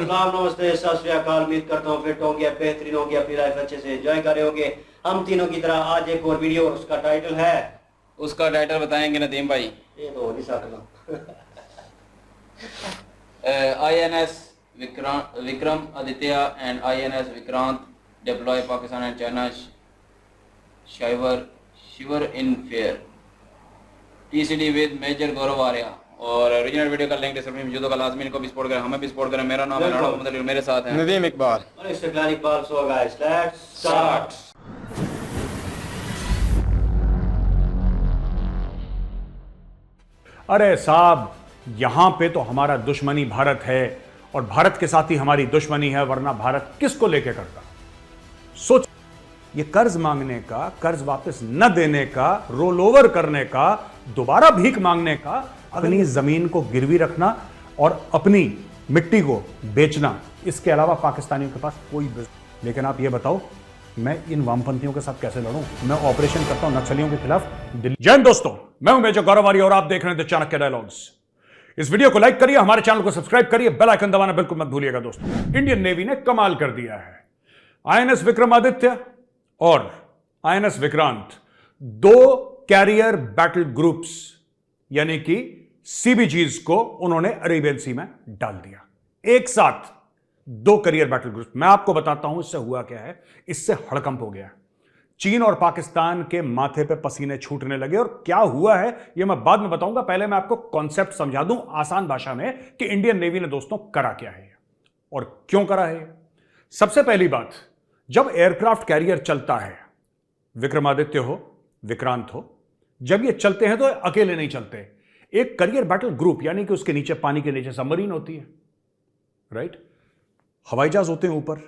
सलाम नमस्ते सत श्री अकाल। उम्मीद करता हूँ फिट होंगे, बेहतरीन होंगे, अपनी लाइफ अच्छे से एंजॉय कर रहे होंगे। हम तीनों की तरह आज एक और वीडियो, उसका टाइटल बताएंगे नदीम भाई। ये तो हो नहीं सकता। INS Vikram Aditya and INS Vikrant deploy Pakistan and China shiver in fear TCD with major Gaurav Arya. और ओरिजिनल वीडियो का लिंक डिस्क्रिप्शन में मौजूद होगा, लाजमी इनको भी सपोर्ट करें, हमें भी सपोर्ट करें। मेरा नाम है राणा मोहम्मद अली, मेरे साथ हैं नदीम इकबाल और Iqbal. So guys let's start. अरे साहब, यहां पे तो हमारा दुश्मनी भारत है और भारत के साथ ही हमारी दुश्मनी है, वरना भारत किसको लेके करता। सोच, ये कर्ज मांगने का, कर्ज वापस न देने का, रोल ओवर करने का, दोबारा भीख मांगने का, अपनी जमीन को गिरवी रखना और अपनी मिट्टी को बेचना, इसके अलावा पाकिस्तानियों के पास कोई बिजनेस। लेकिन आप ये बताओ, मैं इन वामपंथियों के साथ कैसे लड़ूं? मैं ऑपरेशन करता हूं नक्सलियों के खिलाफ दिल्ली। जय हिंद दोस्तों, मैं हूं मेजर गौरव आर्या और आप देख रहे हैं द चाणक्य डायलॉग्स। इस वीडियो को लाइक करिए, हमारे चैनल को सब्सक्राइब करिए, बेल आइकन दबाना बिल्कुल मत भूलिएगा दोस्तों। इंडियन नेवी ने कमाल कर दिया है। INS विक्रमादित्य और INS विक्रांत, दो कैरियर बैटल ग्रुप्स यानी कि CBGs को उन्होंने अरेबियन सी में डाल दिया। एक साथ दो कैरियर बैटल ग्रुप। मैं आपको बताता हूं इससे हुआ क्या है। इससे हड़कंप हो गया। चीन और पाकिस्तान के माथे पे पसीने छूटने लगे और क्या हुआ है यह मैं बाद में बताऊंगा। पहले मैं आपको कॉन्सेप्ट समझा दूं आसान भाषा में कि इंडियन नेवी ने दोस्तों करा क्या है और क्यों करा है। सबसे पहली बात, जब एयरक्राफ्ट कैरियर चलता है, विक्रमादित्य हो, विक्रांत हो, जब ये चलते हैं तो अकेले नहीं चलते। एक कैरियर बैटल ग्रुप यानी कि उसके नीचे, पानी के नीचे सबमरीन होती है, राइट। हवाई जहाज होते हैं ऊपर,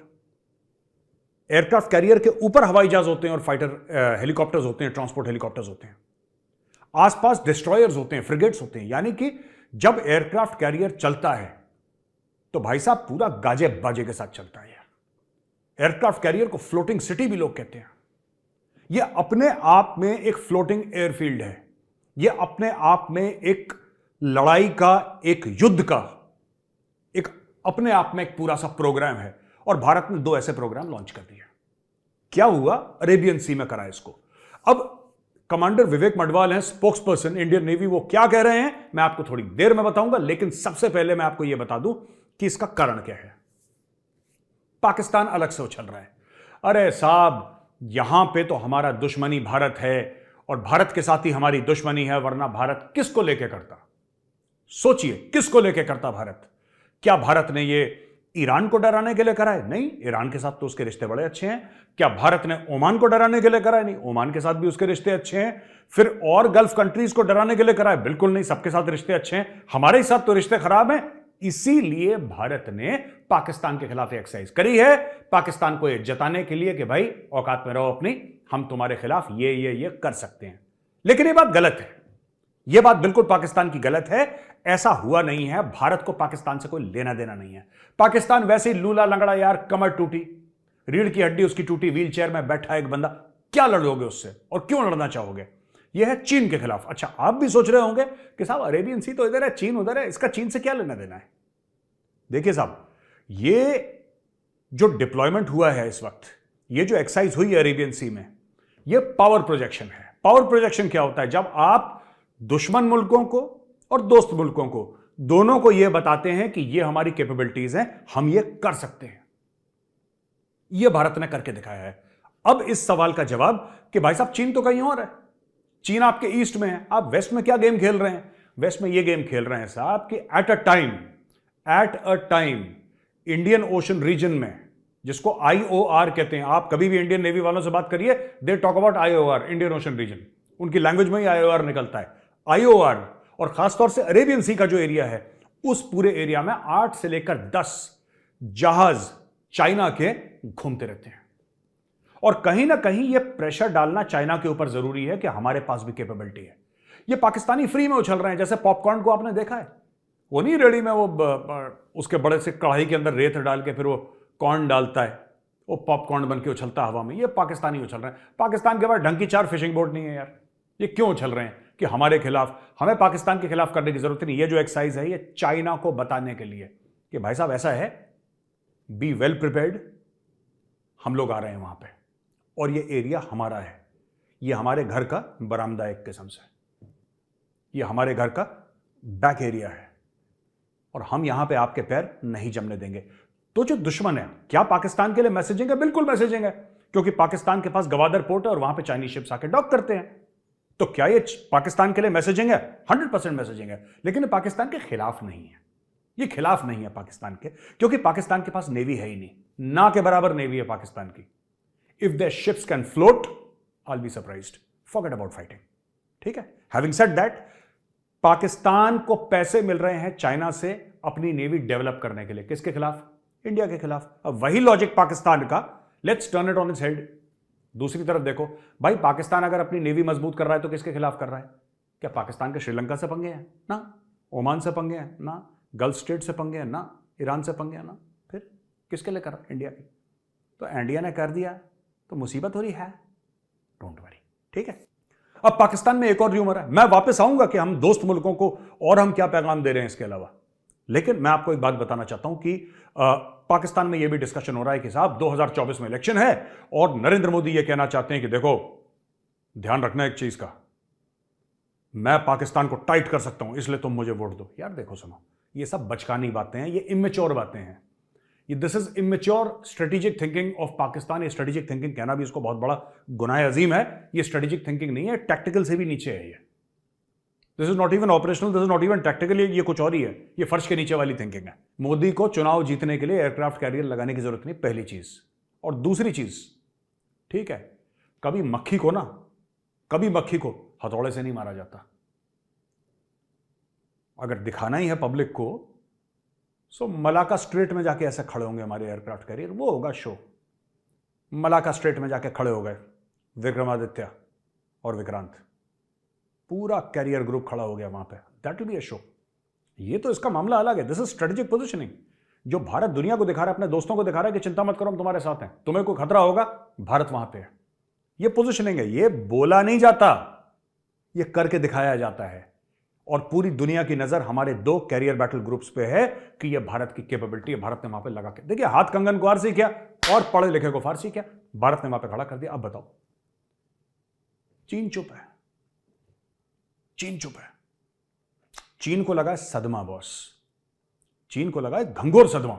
एयरक्राफ्ट कैरियर के ऊपर हवाई जहाज होते हैं और फाइटर हेलीकॉप्टर्स होते हैं, ट्रांसपोर्ट हेलीकॉप्टर्स होते हैं। आसपास डिस्ट्रॉयर्स होते हैं, फ्रिगेट्स होते हैं। यानी कि जब एयरक्राफ्ट कैरियर चलता है तो भाई साहब पूरा गाजे बाजे के साथ चलता है। एयरक्राफ्ट कैरियर को फ्लोटिंग सिटी भी लोग कहते हैं। यह अपने आप में एक फ्लोटिंग एयरफील्ड है। यह अपने आप में एक लड़ाई का, एक युद्ध का, एक अपने आप में एक पूरा सा प्रोग्राम है। और भारत ने दो ऐसे प्रोग्राम लॉन्च कर दिए। क्या हुआ? अरेबियन सी में करा इसको। अब कमांडर विवेक मडवाल हैं, स्पोक्स पर्सन इंडियन नेवी, वो क्या कह रहे हैं मैं आपको थोड़ी देर में बताऊंगा। लेकिन सबसे पहले मैं आपको यह बता दूं कि इसका कारण क्या है। पाकिस्तान अलग से उछल रहा है। अरे साहब, यहां पे तो हमारा दुश्मनी भारत है और भारत के साथ ही हमारी दुश्मनी है, वरना भारत किसको लेके करता? सोचिए, किसको लेके करता भारत? क्या भारत ने ये ईरान को डराने के लिए करा है? नहीं, ईरान के साथ तो उसके रिश्ते बड़े अच्छे हैं। क्या भारत ने ओमान को डराने के लिए करा है? नहीं, ओमान के साथ भी उसके रिश्ते अच्छे हैं। फिर और गल्फ कंट्रीज को डराने के लिए करा है? बिल्कुल नहीं, सबके साथ रिश्ते अच्छे हैं। हमारे साथ तो रिश्ते खराब हैं। इसीलिए भारत ने पाकिस्तान के खिलाफ एक्सरसाइज करी है, पाकिस्तान को यह जताने के लिए कि भाई औकात में रहो अपनी, हम तुम्हारे खिलाफ ये कर सकते हैं। लेकिन यह बात गलत है। यह बात बिल्कुल पाकिस्तान की गलत है। ऐसा हुआ नहीं है। भारत को पाकिस्तान से कोई लेना देना नहीं है। पाकिस्तान वैसे ही लूला लंगड़ा यार, कमर टूटी, रीढ़ की हड्डी उसकी टूटी, व्हीलचेयर में बैठा एक बंदा, क्या लड़ोगे उससे और क्यों लड़ना चाहोगे? यह है चीन के खिलाफ। अच्छा, आप भी सोच रहे होंगे कि साहब अरेबियन सी तो इधर है, चीन उधर है, इसका चीन से क्या लेना देना है? देखिए साहब, ये जो डिप्लॉयमेंट हुआ है इस वक्त, ये जो एक्सरसाइज हुई है अरेबियन सी में, ये पावर प्रोजेक्शन है। पावर प्रोजेक्शन क्या होता है? जब आप दुश्मन मुल्कों को और दोस्त मुल्कों को, दोनों को यह बताते हैं कि ये हमारी कैपेबिलिटीज हैं, हम ये कर सकते हैं। यह भारत ने करके दिखाया है। अब इस सवाल का जवाब कि भाई साहब चीन तो कहीं और है, चीन आपके ईस्ट में है, आप वेस्ट में क्या गेम खेल रहे हैं? वेस्ट में यह गेम खेल रहे हैं साहब कि at a time Indian Ocean region में, जिसको IOR कहते हैं, आप कभी भी इंडियन नेवी वालों से बात करिए, they talk about IOR, Indian Ocean region. उनकी लैंग्वेज में ही IOR निकलता है। IOR और खासतौर से अरेबियन सी का जो एरिया है, उस पूरे एरिया में 8 से लेकर 10 जहाज चाइना के घूमते रहते हैं। और कहीं ना कहीं यह प्रेशर डालना चाइना के ऊपर जरूरी है कि हमारे पास भी कैपेबिलिटी है। ये पाकिस्तानी फ्री में उछल रहे हैं। जैसे पॉपकॉर्न को आपने देखा है, वो नहीं रेडी में वो उसके बड़े से कढ़ाई के अंदर रेत डाल के फिर वो कॉर्न डालता है, वो पॉपकॉर्न बन के उछलता हवा में। ये पाकिस्तानी उछल रहे हैं। पाकिस्तान के पास ढंग की 4 फिशिंग बोट नहीं है यार। ये क्यों उछल रहे हैं कि हमारे खिलाफ, हमें पाकिस्तान के खिलाफ करने की जरूरत नहीं। ये जो एक्सरसाइज है ये चाइना को बताने के लिए कि भाई साहब ऐसा है बी वेल प्रिपेयर्ड, हम लोग आ रहे हैं वहां पे, और ये एरिया हमारा है, ये हमारे घर का बरामदा एक किस्म से, ये हमारे घर का बैक एरिया है, और हम यहां पे आपके पैर नहीं जमने देंगे। तो जो दुश्मन है, क्या पाकिस्तान के लिए मैसेजिंग है? बिल्कुल मैसेजिंग है, क्योंकि पाकिस्तान के पास गवादर पोर्ट है और वहां पे चाइनीज शिप्स आके डॉक करते हैं। तो क्या ये पाकिस्तान के लिए मैसेजिंग है? 100% मैसेजिंग है, लेकिन ये पाकिस्तान के खिलाफ नहीं है। ये खिलाफ नहीं है पाकिस्तान के, क्योंकि पाकिस्तान के पास नेवी है ही नहीं, ना के बराबर नेवी है पाकिस्तान की। If their ships can float, I will be surprised, forget about fighting. ठीक है, हैविंग सेड दैट, पाकिस्तान को पैसे मिल रहे हैं चाइना से अपनी नेवी डेवलप करने के लिए। किसके खिलाफ? इंडिया के खिलाफ। अब वही लॉजिक पाकिस्तान का, let's turn it on its head. दूसरी तरफ देखो भाई, पाकिस्तान अगर अपनी नेवी मजबूत कर रहा है तो किसके खिलाफ कर रहा है? क्या पाकिस्तान के श्रीलंका से पंगे हैं? ना। ओमान से पंगे हैं? ना। गल्फ स्टेट से पंगे हैं? ना। ईरान से पंगे हैं? ना। फिर किसके लिए कर रहा है? इंडिया की। तो इंडिया ने कर दिया तो मुसीबत हो रही है, डोंट वरी। ठीक है, अब पाकिस्तान में एक और र्यूमर है, मैं वापस आऊंगा कि हम दोस्त मुल्कों को और हम क्या पैगाम दे रहे हैं इसके अलावा, लेकिन मैं आपको एक बात बताना चाहता हूं कि पाकिस्तान में यह भी डिस्कशन हो रहा है कि साहब 2024 में इलेक्शन है और नरेंद्र मोदी यह कहना चाहते हैं कि देखो, ध्यान रखना एक चीज का, मैं पाकिस्तान को टाइट कर सकता हूं, इसलिए तुम मुझे वोट दो। यार देखो सुनो, ये सब बचकानी बातें हैं, ये इमेच्योर बातें हैं, ये this is immature strategic thinking of Pakistan. ये स्ट्रेटेजिक थिंकिंग कहना भी इसको बहुत बड़ा गुनाह अजीम है। ये स्ट्रेटेजिक थिंकिंग नहीं है, टैक्टिकल से भी नीचे है ये। This is not even operational, this is not even tactical, ये कुछ और ही है, ये फर्श के नीचे वाली थिंकिंग है। मोदी को चुनाव जीतने के लिए एयरक्राफ्ट कैरियर लगाने की जरूरत नहीं, पहली चीज। और दूसरी चीज, ठीक है, कभी मक्खी को हथौड़े से नहीं मारा जाता। अगर दिखाना ही है पब्लिक को, सो मलाका स्ट्रेट में जाके ऐसे खड़े होंगे हमारे एयरक्राफ्ट कैरियर, वो होगा शो। मलाका स्ट्रेट में जाके खड़े हो गए विक्रमादित्य और विक्रांत, पूरा कैरियर ग्रुप खड़ा हो गया वहां पे, that will be a show. ये तो इसका मामला अलग है, दिस इज स्ट्रेटेजिक पोजीशनिंग, जो भारत दुनिया को दिखा रहा है, अपने दोस्तों को दिखा रहा है कि चिंता मत करो, हम तुम्हारे साथ हैं, तुम्हें कोई खतरा होगा, भारत वहां पे है। ये पोजीशनिंग है, ये बोला नहीं जाता, ये करके दिखाया जाता है। और पूरी दुनिया की नजर हमारे 2 कैरियर बैटल ग्रुप्स पे है कि ये भारत की कैपेबिलिटी है। भारत ने वहां पे लगा के देखिए, हाथ कंगन को फारसी किया और पढ़े लिखे को फारसी किया, भारत ने वहां पे खड़ा कर दिया। अब बताओ, चीन चुप है, चीन चुप है। चीन को लगा है सदमा बॉस, चीन को लगा है घंघोर सदमा,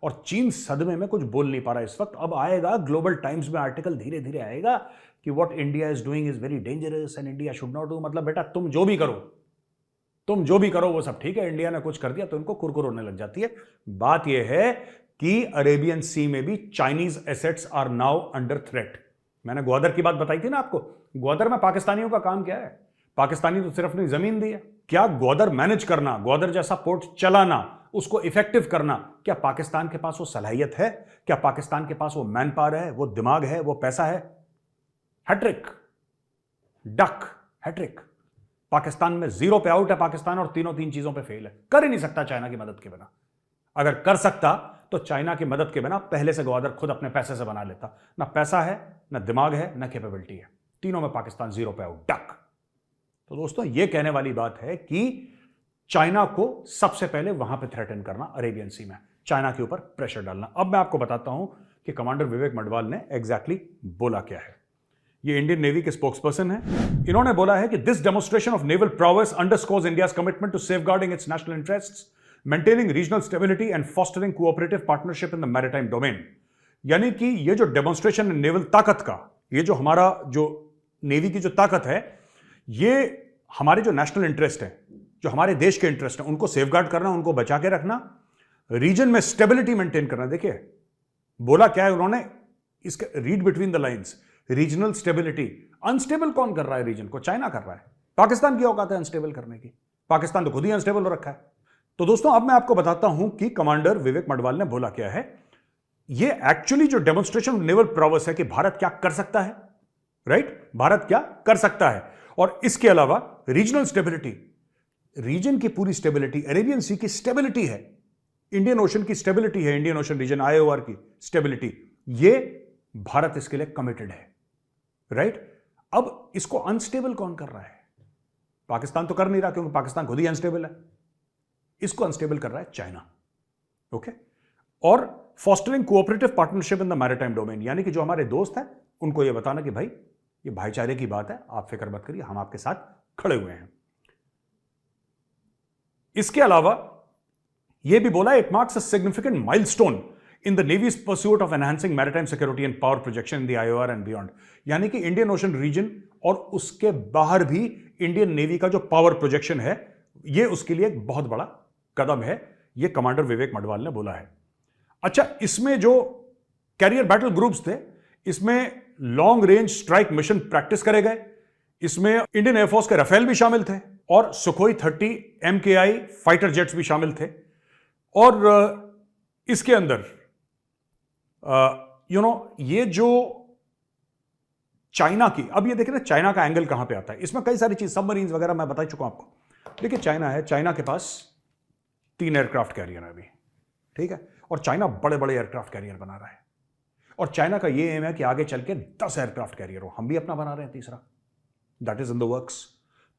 और चीन सदमे में कुछ बोल नहीं पा रहा इस वक्त। अब आएगा ग्लोबल टाइम्स में आर्टिकल, धीरे धीरे आएगा कि what India is doing is very dangerous and India should not do. मतलब बेटा, तुम जो भी करो वो सब ठीक है, इंडिया ने कुछ कर दिया तो इनको कुरकुर होने लग जाती है। बात यह है कि अरेबियन सी में भी Chinese assets are now under threat. मैंने ग्वादर की बात बताई थी ना आपको, ग्वादर में पाकिस्तानियों का काम क्या है? पाकिस्तानी तो सिर्फ अपनी जमीन दी है। क्या ग्वादर मैनेज करना, ग्वादर जैसा पोर्ट चलाना, उसको इफेक्टिव करना, क्या पाकिस्तान के पास वो सलाहियत है? क्या पाकिस्तान के पास वो मैन पावर है, वो दिमाग है, वो पैसा है? Hat trick, duck, hat trick. पाकिस्तान में 0 पे आउट है पाकिस्तान, और तीनों 3 चीजों पे फेल है। कर ही नहीं सकता चाइना की मदद के बिना। अगर कर सकता तो चाइना की मदद के बिना पहले से ग्वादर खुद अपने पैसे से बना लेता। ना पैसा है, ना दिमाग है, ना कैपेबिलिटी है, तीनों में पाकिस्तान 0 पे आउट, डक। तो दोस्तों, यह कहने वाली बात है कि चाइना को सबसे पहले वहां पे थ्रेटन करना, अरेबियन सी में चाइना के ऊपर प्रेशर डालना। अब मैं आपको बताता हूं कि कमांडर विवेक मडवाल ने एग्जैक्टली बोला क्या है। ये इंडियन नेवी के स्पोक्सपर्सन है। इन्होंने बोला है कि this demonstration of naval prowess underscores India's commitment to safeguarding its national interests, maintaining regional stability and fostering cooperative partnership in the maritime domain. यानी कि ये जो डेमोन्स्ट्रेशन नेवल ताकत का, ये जो हमारा जो नेवी की जो ताकत है, ये हमारे जो नेशनल इंटरेस्ट है, जो हमारे देश के इंटरेस्ट है, उनको सेफगार्ड करना, उनको बचा के रखना, रीजन में स्टेबिलिटी मेंटेन करना। देखिए बोला क्या है उन्होंने, इसके read between the lines, regional stability. Unstable कौन कर रहा है रीजन को? चाइना कर रहा है। पाकिस्तान की औकात है अनस्टेबल करने की? पाकिस्तान तो खुद ही अनस्टेबल हो रखा है। तो दोस्तों, अब मैं आपको बताता हूं कि कमांडर विवेक मडवाल ने बोला क्या है। ये एक्चुअली जो डेमोन्स्ट्रेशन नेवल प्रोवेस है कि भारत क्या कर सकता है, राइट, भारत क्या कर सकता है। और इसके अलावा रीजनल स्टेबिलिटी, रीजन की पूरी स्टेबिलिटी, अरेबियन सी की स्टेबिलिटी है, इंडियन ओशन की स्टेबिलिटी है, इंडियन ओशन रीजन IOR की स्टेबिलिटी, ये भारत इसके लिए कमिटेड है, राइट। अब इसको अनस्टेबल कौन कर रहा है? पाकिस्तान तो कर नहीं रहा, क्योंकि पाकिस्तान खुद ही अनस्टेबल है। इसको अनस्टेबल कर रहा है चाइना। ओके, और fostering cooperative partnership in the maritime domain, यानी कि जो हमारे दोस्त हैं उनको ये बताना कि भाई ये भाईचारे की बात है, आप फिक्र मत करिए, हम आपके साथ खड़े हुए हैं। इसके अलावा यह भी बोला, it marks a significant milestone in the navy's pursuit of enhancing maritime security and power projection in the IOR and beyond, यानी कि इंडियन ओशन रीजन और उसके बाहर भी इंडियन नेवी का जो पावर प्रोजेक्शन है, यह उसके लिए एक बहुत बड़ा कदम है, यह कमांडर विवेक मडवाल ने बोला है। अच्छा, इसमें जो कैरियर बैटल ग्रुप्स थे, इसमें long range strike mission practice करे गए, इसमें इंडियन एयरफोर्स के राफेल भी शामिल थे और सुखोई 30 MKI फाइटर जेट्स भी शामिल थे। और इसके अंदर ये जो चाइना की, अब ये देखिए ना चाइना का एंगल कहां पे आता है, इसमें कई सारी चीज, सबमरीन्स वगैरह मैं बता चुका हूं आपको। देखिए चाइना है, चाइना के पास 3 एयरक्राफ्ट कैरियर है अभी, ठीक है, और चाइना बड़े बड़े एयरक्राफ्ट कैरियर बना रहा है, और चाइना का ये एम है कि आगे चल के 10 एयरक्राफ्ट कैरियर हो, हम भी अपना बना रहे हैं तीसरा, that is in the works.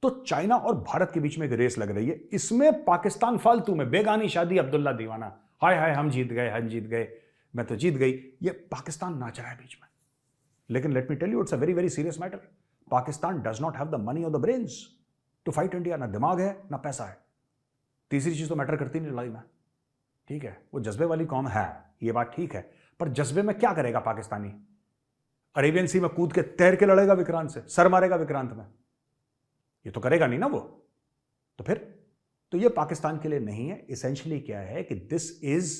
तो चाइना और भारत के बीच में एक रेस लग रही है, इसमें पाकिस्तान फालतू में, बेगानी शादी अब्दुल्ला दीवाना, हाय हाय हम जीत गए, मैं तो जीत गई, ये पाकिस्तान नाच रहा है बीच में। लेकिन let me tell you, it's a very very serious matter. Pakistan does not have the money और the brains to fight India, ना दिमाग है ना पैसा है, तीसरी चीज तो मैटर करती नहीं लड़ाई में, ठीक है। वो जज्बे वाली कौम है, ये बात ठीक है, पर जज्बे में क्या करेगा पाकिस्तानी? अरेबियन सी में कूद के तैर के लड़ेगा विक्रांत से, सर मारेगा विक्रांत में, ये तो करेगा नहीं ना वो। तो फिर तो ये पाकिस्तान के लिए नहीं है। इसेंशियली क्या है कि this is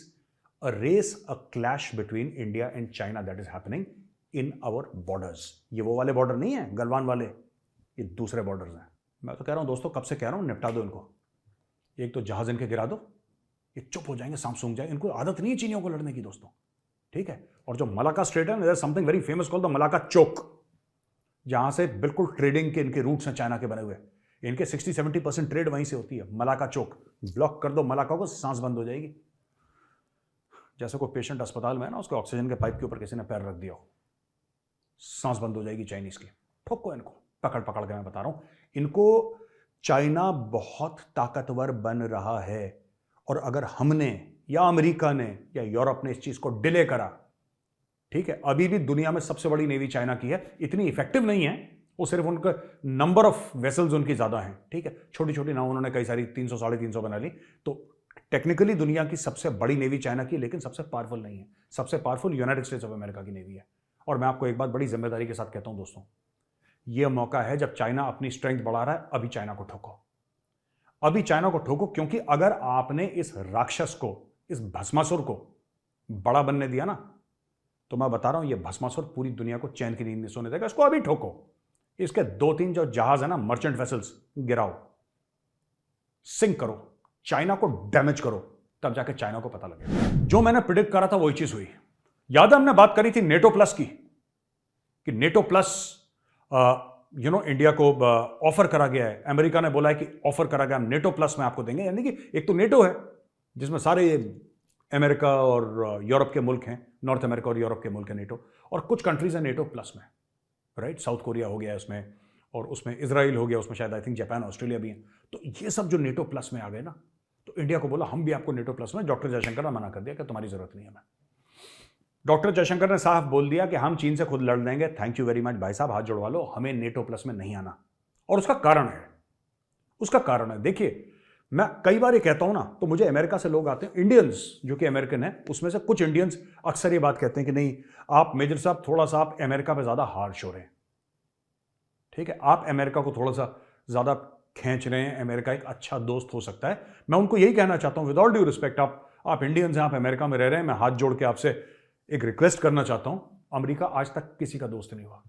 a race, a clash between India and China that is happening in our borders. ये वो वाले बॉर्डर नहीं है गलवान वाले, ये दूसरे बॉर्डर्स हैं। मैं तो कह रहा हूं दोस्तों, कब से कह रहा हूं, निपटा दो इनको, एक तो जहाज इनके गिरा दो, ये चुप हो जाएंगे, सांप सूंघ जाएंगे, इनको आदत नहीं है चीनियों को लड़ने की दोस्तों, ठीक है। और जो मलाका स्ट्रेट है, there is something very famous called the Malacca choke, जहां से बिल्कुल ट्रेडिंग के इनके रूट्स हैं चाइना के बने हुए, इनके 60-70% ट्रेड वहीं से होती है। मलाका चोक ब्लॉक कर दो मलाका को, सांस बंद हो जाएगी। जैसे कोई पेशेंट अस्पताल में है ना, उसके ऑक्सीजन के पाइप के ऊपर किसी ने पैर रख दिया हो, सांस बंद हो जाएगी चाइनीज की। ठोको इनको, पकड़ पकड़ के मैं बता रहा हूं इनको। चाइना बहुत ताकतवर बन रहा है, और अगर हमने या अमेरिका ने या यूरोप ने इस चीज को डिले करा, ठीक है, अभी भी दुनिया में सबसे बड़ी नेवी चाइना की है, इतनी इफेक्टिव नहीं है वो, सिर्फ उनका नंबर ऑफ वेसल्स उनकी ज्यादा हैं, ठीक है, छोटी छोटी नाव उन्होंने कई सारी 300-350 बना ली, तो टेक्निकली दुनिया की सबसे बड़ी नेवी चाइना की, लेकिन सबसे पावरफुल नहीं है। सबसे powerful United states of America की नेवी है। और मैं आपको एक बात बड़ी जिम्मेदारी के साथ कहता हूं दोस्तों, यह मौका है जब चाइना अपनी स्ट्रेंथ बढ़ा रहा है, अभी चाइना को ठोको, अभी चाइना को ठोको, क्योंकि अगर आपने इस राक्षस को, इस भस्मासुर को बड़ा बनने दिया ना, तो मैं बता रहा हूं यह भस्मासुर पूरी दुनिया को चैन की नींद नहीं सोने देगा। इसको अभी ठोको, इसके 2-3 जो जहाज है ना, मर्चेंट वेसल्स, गिराओ, सिंक करो, चाइना को डैमेज करो, तब जाके चाइना को पता लगेगा। जो मैंने प्रिडिक्ट करा था वही चीज हुई। याद है हमने बात करी थी नेटो प्लस की, कि नेटो प्लस इंडिया को ऑफर करा गया है, अमेरिका ने बोला है कि ऑफर करा गया, हम नेटो प्लस में आपको देंगे। यानी कि एक तो नेटो है जिसमें सारे अमेरिका और यूरोप के मुल्क हैं, नॉर्थ अमेरिका और यूरोप के मुल्क हैं नेटो, और कुछ कंट्रीज हैं नेटो प्लस में, राइट। साउथ कोरिया हो गया उसमें, और उसमें इजराइल हो गया, उसमें शायद आई थिंक जापान, ऑस्ट्रेलिया भी है। तो ये सब जो नेटो प्लस में आ गए ना, तो इंडिया को बोला हम भी आपको नेटो प्लस में। डॉक्टर जयशंकर ने मना कर दिया कि तुम्हारी जरूरत नहीं है। मैं डॉक्टर जयशंकर ने साफ बोल दिया कि हम चीन से खुद लड़ लेंगे, थैंक यू वेरी मच भाई साहब, हाथ जुड़वा लो, हमें नेटो प्लस में नहीं आना। और उसका कारण है, देखिए मैं कई बार ये कहता हूं ना, तो मुझे अमेरिका से लोग आते हैं, इंडियंस जो कि अमेरिकन है, उसमें से कुछ इंडियंस अक्सर ये बात कहते हैं कि नहीं आप मेजर साहब थोड़ा सा आप अमेरिका पे ज्यादा हार्श हो रहे हैं, ठीक है, आप अमेरिका को थोड़ा सा ज्यादा खींच रहे हैं, अमेरिका एक अच्छा दोस्त हो सकता है। मैं उनको यही कहना चाहता हूं, विद ऑल ड्यू रिस्पेक्ट, आप इंडियंस हैं, आप अमेरिका में रह रहे हैं, मैं हाथ जोड़ के आपसे एक रिक्वेस्ट करना चाहता हूं, अमेरिका आज तक किसी का दोस्त नहीं हुआ।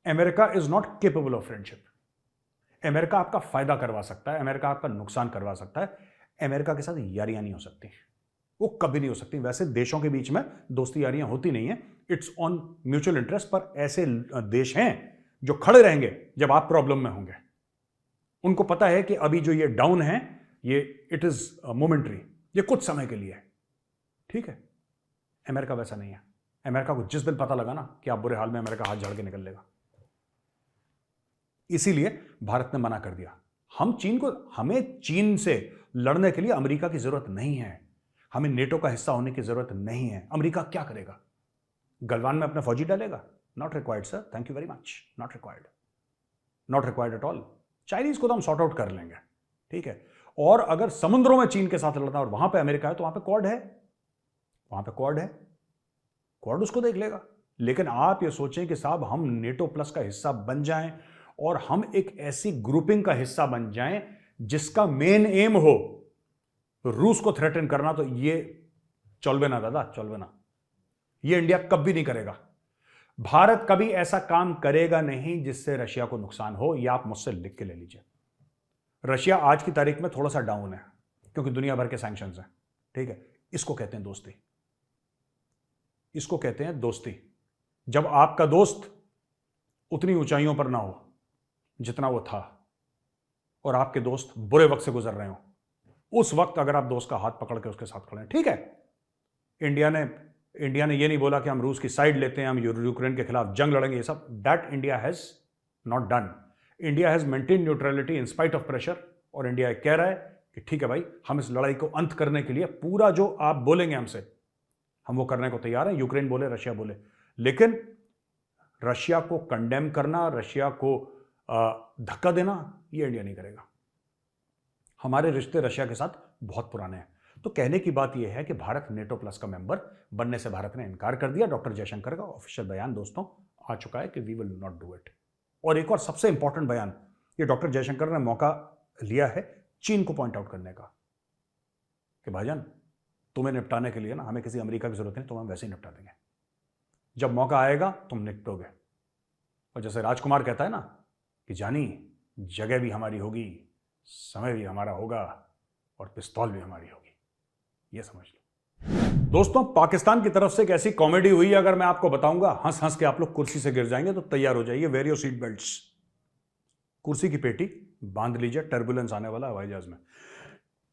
America is not capable of friendship. America आपका फायदा करवा सकता है, अमेरिका आपका नुकसान करवा सकता है, अमेरिका के साथ यारियां नहीं हो सकती, वो कभी नहीं हो सकती। वैसे देशों के बीच में दोस्ती यारियां होती नहीं है, इट्स ऑन म्यूचुअल इंटरेस्ट, पर ऐसे देश हैं जो खड़े रहेंगे जब आप प्रॉब्लम में होंगे। उनको पता है कि अभी जो ये डाउन है, ये इट इज मोमेंटरी, ये कुछ समय के लिए है, ठीक है। अमेरिका वैसा नहीं है। अमेरिका को जिस दिन पता लगा ना कि आप बुरे हाल में, अमेरिका हाथ झाड़ के निकल लेगा। इसीलिए भारत ने मना कर दिया। हमें चीन से लड़ने के लिए अमेरिका की जरूरत नहीं है। हमें नेटो का हिस्सा होने की जरूरत नहीं है। अमेरिका क्या करेगा? गलवान में अपना फौजी डालेगा? Not required sir, thank you very much, not required, not required at all. Chinese को तो हम सॉर्ट आउट कर लेंगे, ठीक है। और अगर समुद्रों में चीन के साथ लड़ना और वहां पे अमेरिका है तो वहां पे क्वाड है, वहां पे क्वाड है, क्वाड उसको देख लेगा। लेकिन आप ये सोचें कि साहब हम नेटो प्लस का हिस्सा बन जाएं और हम एक ऐसी ग्रुपिंग का हिस्सा बन जाएं जिसका मेन एम हो रूस को थ्रेटन करना, तो ये चलबे ना दादा, चलबे ना। ये इंडिया कभी नहीं करेगा। भारत कभी ऐसा काम करेगा नहीं जिससे रशिया को नुकसान हो। यह आप मुझसे लिख के ले लीजिए। रशिया आज की तारीख में थोड़ा सा डाउन है क्योंकि दुनिया भर के सैंक्शंस हैं, ठीक है। इसको कहते हैं दोस्ती, इसको कहते हैं दोस्ती। जब आपका दोस्त उतनी ऊंचाइयों पर ना हो जितना वो था और आपके दोस्त बुरे वक्त से गुजर रहे हो, उस वक्त अगर आप दोस्त का हाथ पकड़ के उसके साथ खड़े हैं, ठीक है। इंडिया ने ये नहीं बोला कि हम रूस की साइड लेते हैं, हम यूक्रेन के खिलाफ जंग लड़ेंगे, ये सब that India has not done. India has maintain neutrality in spite of pressure. और इंडिया कह रहा है कि ठीक है भाई, हम इस लड़ाई को अंत करने के लिए पूरा जो आप बोलेंगे हमसे, हम वो करने को तैयार हैं। यूक्रेन बोले, रशिया बोले, लेकिन रशिया को कंडेम करना, रशिया को धक्का देना, ये इंडिया नहीं करेगा। हमारे रिश्ते रशिया के साथ बहुत पुराने हैं। तो कहने की बात यह है कि भारत नेटो प्लस का मेंबर बनने से भारत ने इनकार कर दिया। डॉक्टर जयशंकर का ऑफिशियल बयान दोस्तों आ चुका है कि we will not do it. और एक और सबसे इंपॉर्टेंट बयान, ये डॉक्टर जयशंकर ने मौका लिया है चीन को पॉइंट आउट करने का कि भाईजान, तुम्हें निपटाने के लिए ना हमें किसी अमेरिका की जरूरत नहीं, तुम्हें हम वैसे ही निपटा देंगे। जब मौका आएगा तुम निपटोगे। और जैसे राजकुमार कहता है ना कि जानी, जगह भी हमारी होगी, समय भी हमारा होगा और पिस्तौल भी हमारी होगी, ये समझ लो। दोस्तों, पाकिस्तान की तरफ से एक ऐसी कॉमेडी हुई, अगर मैं आपको बताऊंगा हंस हंस के आप लोग कुर्सी से गिर जाएंगे, तो तैयार हो जाइए, वेयर योर सीट बेल्ट्स। कुर्सी की पेटी बांध लीजिए, टर्बुलेंस आने वाला हवाई जहाज में।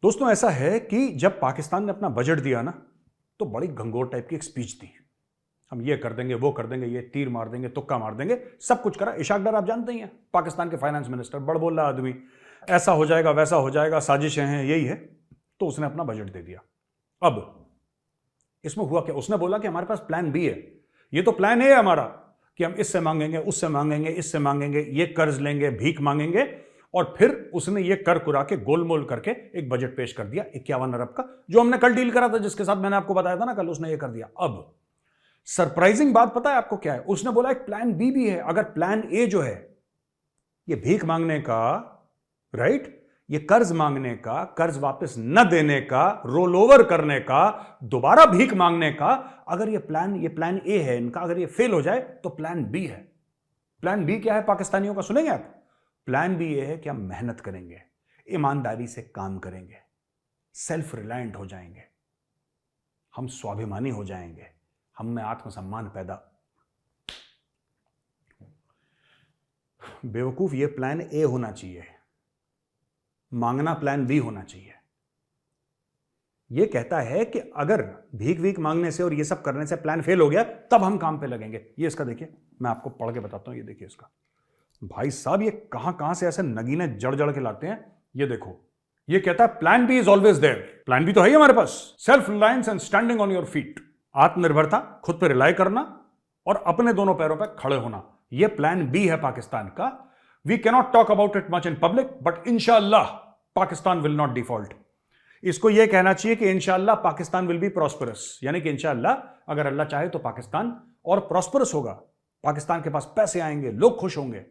दोस्तों, ऐसा है कि जब पाकिस्तान ने अपना बजट दिया ना, तो बड़ी घंघोर टाइप की एक स्पीच दी। हम ये कर देंगे, वो कर देंगे, ये तीर मार देंगे, तुक्का मार देंगे, सब कुछ करा। इशाक डार आप जानते ही हैं, पाकिस्तान के फाइनेंस मिनिस्टर, बड़बोला आदमी, ऐसा हो जाएगा, वैसा हो जाएगा, साजिशें हैं, यही है। तो उसने अपना बजट दे दिया। अब इसमें हुआ क्या? उसने बोला कि हमारे पास प्लान बी है। ये तो प्लान ए है हमारा कि हम इससे मांगेंगे, उससे मांगेंगे, इससे मांगेंगे, ये कर्ज लेंगे, भीख मांगेंगे। और फिर उसने ये कर कुरा के गोलमोल करके एक बजट पेश कर दिया 51 अरब का, जो हमने कल डील करा था, जिसके साथ मैंने आपको बताया था ना कल, उसने ये कर दिया। अब सरप्राइजिंग बात पता है आपको क्या है? उसने बोला एक प्लान बी भी है। अगर प्लान ए जो है, ये भीख मांगने का, राइट, ये कर्ज मांगने का, कर्ज वापस न देने का, रोल ओवर करने का, दोबारा भीख मांगने का, अगर ये प्लान ए है इनका, अगर ये फेल हो जाए तो प्लान बी है। प्लान बी क्या है पाकिस्तानियों का, सुनेंगे आप? प्लान बी ये है कि हम मेहनत करेंगे, ईमानदारी से काम करेंगे, सेल्फ रिलायंट हो जाएंगे, हम स्वाभिमानी हो जाएंगे, हम में आत्मसम्मान पैदा। बेवकूफ, ये प्लान ए होना चाहिए, मांगना प्लान बी होना चाहिए। ये कहता है कि अगर भीख वीख मांगने से और ये सब करने से प्लान फेल हो गया, तब हम काम पे लगेंगे। ये इसका देखिए, मैं आपको पढ़ के बताता हूं। ये देखिए इसका, भाई साहब, ये कहां से ऐसे नगीने जड़ जड़ के लाते हैं। ये देखो, ये कहता है plan B is always there. Plan B तो है ही हमारे पास, self reliance and standing on your feet, आत्मनिर्भरता, खुद पे रिलाई करना और अपने दोनों पैरों पर खड़े होना। ये प्लान बी है पाकिस्तान का। We cannot talk about it much in public, but इंशाअल्लाह पाकिस्तान विल नॉट डिफॉल्ट। इसको यह कहना चाहिए कि इंशाअल्लाह पाकिस्तान विल बी प्रॉस्परस, यानी कि इंशाअल्लाह अगर अल्लाह चाहे तो पाकिस्तान और प्रॉस्परस होगा, पाकिस्तान के पास पैसे आएंगे, लोग खुश होंगे।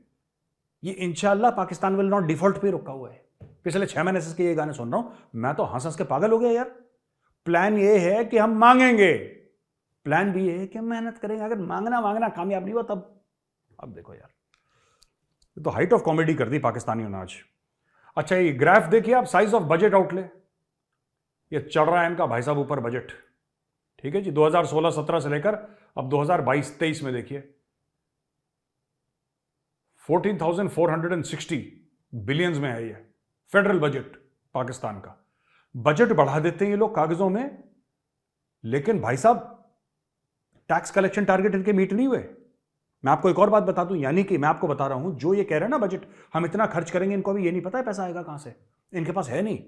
ये इंशाअल्लाह पाकिस्तान विल नॉट डिफॉल्ट पे रुका हुआ है। पिछले 6 महीने से ये गाने सुन रहा हूं, मैं तो हंस हंस के पागल हो गया यार। प्लान ये है कि हम मांगेंगे, प्लान भी ये है कि हम मेहनत करेंगे। अगर मांगना कामयाब नहीं हुआ तब, अब देखो यार, ये तो हाइट ऑफ कॉमेडी कर दी पाकिस्तानियों ने आज। अच्छा, ये ग्राफ देखिए आप, साइज ऑफ बजट आउटले, ये चढ़ रहा है इनका भाई साहब ऊपर बजट, ठीक है जी। 2016-17 से लेकर अब 2022-23 में देखिए 14,460 बिलियंस में है ये फेडरल बजट पाकिस्तान का। बजट बढ़ा देते हैं ये लोग कागजों में, लेकिन भाई साहब टैक्स कलेक्शन टारगेट इनके मीट नहीं हुए। मैं आपको एक और बात बता दूं, यानी कि मैं आपको बता रहा हूं, जो ये कह रहे हैं ना बजट हम इतना खर्च करेंगे, इनको अभी ये नहीं पता है पैसा आएगा कहां से, इनके पास है नहीं।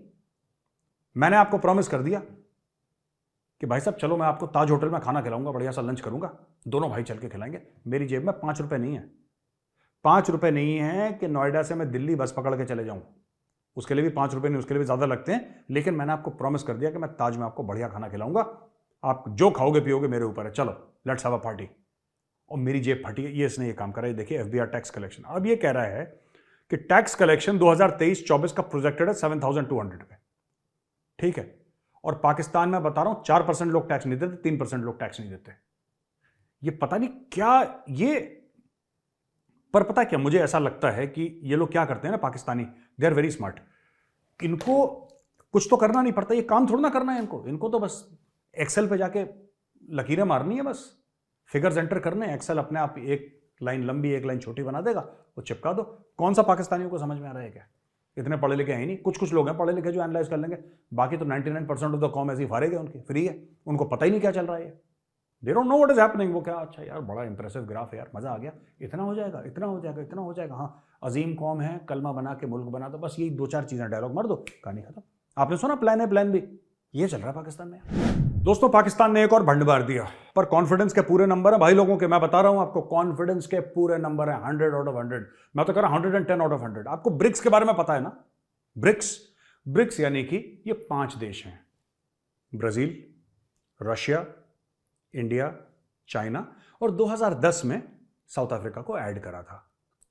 मैंने आपको प्रॉमिस कर दिया कि भाई साहब चलो मैं आपको ताज होटल में खाना खिलाऊंगा, बढ़िया सा लंच करूंगा, दोनों भाई चल के खिलाएंगे, मेरी जेब में 5 रुपए नहीं है, 5 रुपए नहीं है कि नोएडा से मैं दिल्ली बस पकड़ के चले जाऊं, उसके लिए भी 5 रुपए नहीं, उसके लिए भी ज़्यादा लगते हैं, लेकिन मैंने आपको प्रॉमिस कर दिया कि मैं ताज में आपको बढ़िया खाना खिलाऊंगा, आप जो खाओगे पियोगे मेरे ऊपर है, चलो लेट्स हैव अ पार्टी। और मेरी जेब फटी है, ये इसने ये काम करा है, देखिए एफबीआई टैक्स कलेक्शन। अब ये कह रहा है कि टैक्स कलेक्शन 2023-24 का प्रोजेक्टेड है 7,200 पे, ठीक है, और पाकिस्तान में बता रहा हूं 4% लोग टैक्स नहीं देते, 3% लोग टैक्स नहीं देते। ये पता नहीं क्या ये, पर पता क्या मुझे ऐसा लगता है कि ये लोग क्या करते हैं ना Pakistani, they are very smart, इनको कुछ तो करना नहीं पड़ता, ये काम थोड़ा ना करना है इनको तो बस एक्सेल पे जाके लकीरें मारनी है, बस फिगर्स एंटर करने, एक्सेल अपने आप एक लाइन लंबी एक लाइन छोटी बना देगा, वो चिपका दो। कौन सा पाकिस्तानियों को समझ में आ रहा है क्या? इतने पढ़े लिखे हैं नहीं, कुछ लोग हैं पढ़े लिखे जो एनालाइज कर लेंगे, बाकी तो 99% ऑफ द कॉम ऐसी फारेग है उनकी, फ्री है, उनको पता ही नहीं क्या चल रहा है, they don't know what is happening. वो क्या, अच्छा यार बड़ा इंप्रेसिव ग्राफ है यार, मजा आ गया, इतना हो जाएगा, इतना हो जाएगा, इतना हो जाएगा, हाँ अजीम कौम है, कलमा बना के मुल्क बना दो, बस यही 2-4 चीजें डायलॉग मार दो, कहानी खत्म। आपने सुना प्लान है प्लान बी, ये चल रहा है पाकिस्तान में। दोस्तों पाकिस्तान ने एक और भंड मार दिया, पर कॉन्फिडेंस के पूरे नंबर है भाई लोगों के, मैं बता रहा हूं आपको, कॉन्फिडेंस के पूरे नंबर है 100 आउट ऑफ 100, मैं तो कह रहा हूं 110 आउट ऑफ 100। आपको ब्रिक्स के बारे में पता है ना, ब्रिक्स यानी कि ये 5 देश हैं, ब्राजील, रशिया, इंडिया, चाइना, और 2010 में साउथ अफ्रीका को ऐड करा था,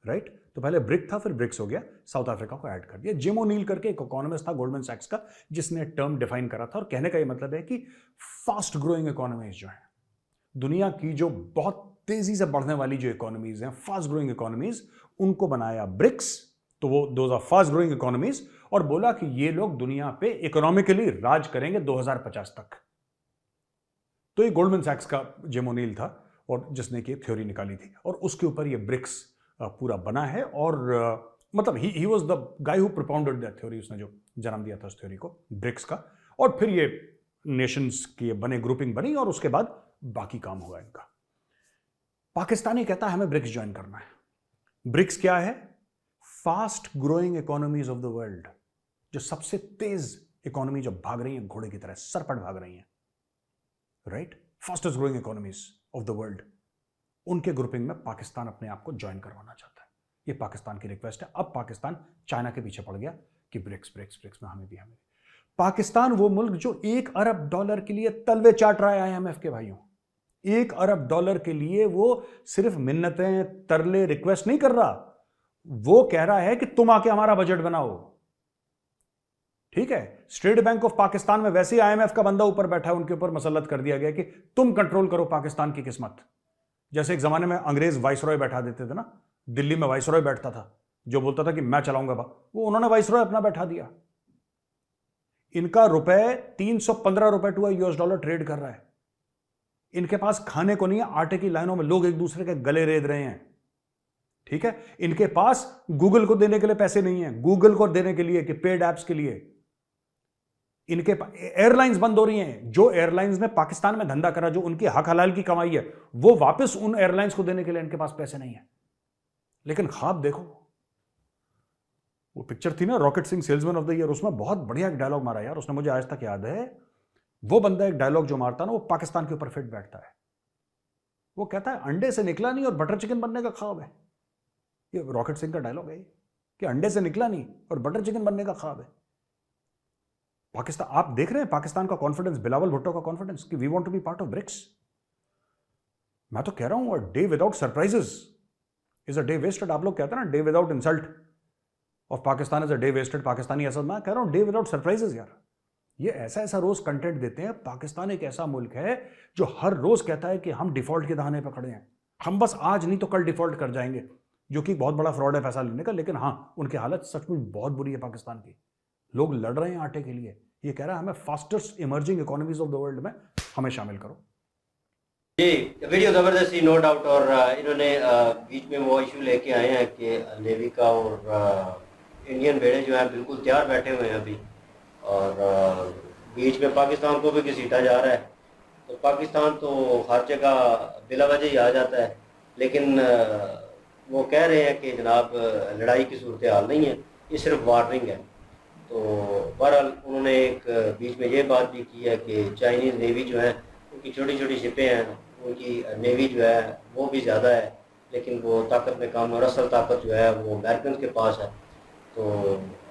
राइट। तो पहले ब्रिक था, फिर ब्रिक्स हो गया, साउथ अफ्रीका को ऐड कर दिया। जिम ओनील करके एक इकोनॉमिस्ट था गोल्डमैन सैक्स का, जिसने टर्म डिफाइन करा था, और कहने का ये मतलब है कि फास्ट ग्रोइंग इकोनॉमीज जो है दुनिया की, जो बहुत तेजी से बढ़ने वाली जो इकोनॉमीज हैं, फास्ट ग्रोइंग इकोनॉमीज, उनको बनाया ब्रिक्स। तो वो those are fast growing economies, और बोला कि ये लोग दुनिया पे इकोनॉमिकली राज करेंगे 2050 तक। तो ये गोल्डमैन सैक्स का जिम ओनील था, और जिसने की थ्योरी निकाली थी, और उसके ऊपर ये ब्रिक्स पूरा बना है। और मतलब he was the guy who propounded that theory, उसने जो जन्म दिया था उस थ्योरी को, ब्रिक्स का। और फिर ये नेशंस की बने, ग्रुपिंग बनी, और उसके बाद बाकी काम हुआ इनका। पाकिस्तान ही कहता है हमें ब्रिक्स ज्वाइन करना है। ब्रिक्स क्या है? Fast growing economies of the world, जो सबसे तेज इकोनॉमी जो भाग रही है घोड़े की तरह, सरपट भाग रही है, right, fastest growing economies of the world, उनके ग्रुपिंग में पाकिस्तान अपने आप को ज्वाइन करवाना चाहता है। ये पाकिस्तान की रिक्वेस्ट है। अब पाकिस्तान चाइना के पीछे पड़ गया कि ब्रिक्स में हमें भी। पाकिस्तान वो मुल्क जो $1 अरब के लिए तलवे चाट रहा है IMF के भाइयों, $1 अरब के लिए वो सिर्फ मिन्नतें, तरले, रिक्वेस्ट नहीं कर रहा, वो कह रहा है कि तुम आके हमारा बजट बनाओ, ठीक है। स्टेट बैंक ऑफ पाकिस्तान में वैसे ही IMF का बंदा ऊपर बैठा है, उनके ऊपर मसल्लत कर दिया गया कि तुम कंट्रोल करो पाकिस्तान की किस्मत। जैसे एक जमाने में अंग्रेज वाइसरॉय बैठा देते थे ना, दिल्ली में वाइसरॉय बैठता था जो बोलता था कि मैं चलाऊंगा, वो उन्होंने वाइसरॉय अपना बैठा दिया। इनका रुपए $315 टू $US ट्रेड कर रहा है। इनके पास खाने को नहीं है, आटे की लाइनों में लोग एक दूसरे के गले रेत रहे हैं, ठीक है। इनके पास गूगल को देने के लिए पैसे नहीं है, गूगल को देने के लिए कि पेड एप्स के लिए। इनके एयरलाइंस बंद हो रही हैं। जो एयरलाइंस ने पाकिस्तान में धंधा करा, जो उनकी हक हलाल की कमाई है, वो वापस उन एयरलाइंस को देने के लिए इनके पास पैसे नहीं है। लेकिन ख्वाब देखो, वो पिक्चर थी ना rocket Singh salesman of the year, उसमें बहुत बढ़िया एक डायलॉग मारा यार उसने, मुझे आज तक याद है। वो बंदा एक डायलॉग जो मारता ना, वो पाकिस्तान के ऊपर फिट बैठता है। वो कहता है अंडे से निकला नहीं और बटर चिकन बनने का ख्वाब है। ये रॉकेट सिंह का डायलॉग है कि अंडे से निकला नहीं और बटर चिकन बनने का ख्वाब है। पाकिस्तान, आप देख रहे हैं पाकिस्तान का कॉन्फिडेंस, बिलावल भुट्टो का कॉन्फिडेंस कि we want to be part of BRICS. मैं तो कह रहा हूं, a day without surprises is a day wasted. आप लोग कहते हैं ना, day without insult of Pakistan is a day wasted. Pakistani ऐसा, मैं कह रहा हूं डे विदाउट सरप्राइजेस। यार ये ऐसा रोज कंटेंट देते हैं। पाकिस्तान एक ऐसा मुल्क है जो हर रोज कहता है कि हम डिफॉल्ट के दहाने पर खड़े हैं, हम बस आज नहीं तो कल डिफॉल्ट कर जाएंगे, जो कि बहुत बड़ा फ्रॉड है पैसा लेने का। लेकिन हाँ, उनकी हालत सचमुच बहुत बुरी है पाकिस्तान की। लोग लड़ रहे हैं आटे के लिए। ये कह रहा है हमें fastest emerging economies of the world में हमें शामिल करो। जी, वीडियो ज़बरदस्ती नो डाउट। और इन्होंने बीच में वो इशू लेके आए हैं कि नेवी का और इंडियन बेड़े जो हैं बिल्कुल तैयार बैठे हुए हैं अभी, और बीच में पाकिस्तान को भी घसीटा जा रहा है। तो पाकिस्तान तो हर जगह बिला वजह ही आ जाता है। लेकिन वो कह रहे हैं कि जनाब लड़ाई की सूरत हाल नहीं है, ये सिर्फ वार्निंग है। तो बहरहाल उन्होंने एक बीच में ये बात भी की है कि चाइनीज़ नेवी जो है उनकी छोटी छोटी शिपें हैं, उनकी नेवी जो है वो भी ज़्यादा है, लेकिन वो ताकत में कम, और असल ताकत जो है वो अमेरिकन के पास है। तो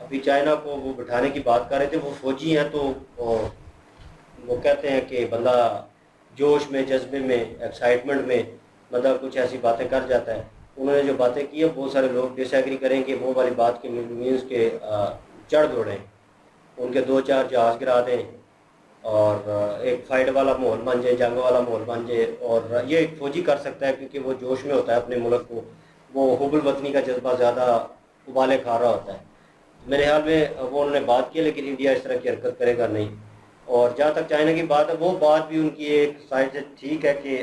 अभी चाइना को वो बिठाने की बात कर रहे थे, वो फौजी हैं, तो वो कहते हैं कि बंदा जोश में, जज्बे में, एक्साइटमेंट में बंदा कुछ ऐसी बातें कर जाता है। उन्होंने जो बातें की है बहुत सारे लोग डिसएग्री करेंगे, वो वाली बात के मीन्स के चढ़ दौड़ें, उनके 2-4 जहाज़ गिरा दें और एक फ़ाइट वाला माहौल बन जाए, जंग वाला माहौल बन जाए। और ये एक फ़ौजी कर सकता है क्योंकि वो जोश में होता है अपने मुल्क को, वो हुब्बुल वतनी का जज्बा ज़्यादा उबाले खा रहा होता है। मेरे ख्याल में वो उन्होंने बात की, लेकिन इंडिया इस तरह की हरकत करेगा नहीं। और जहाँ तक चाइना की बात है, वो बात भी उनकी एक साइड से ठीक है कि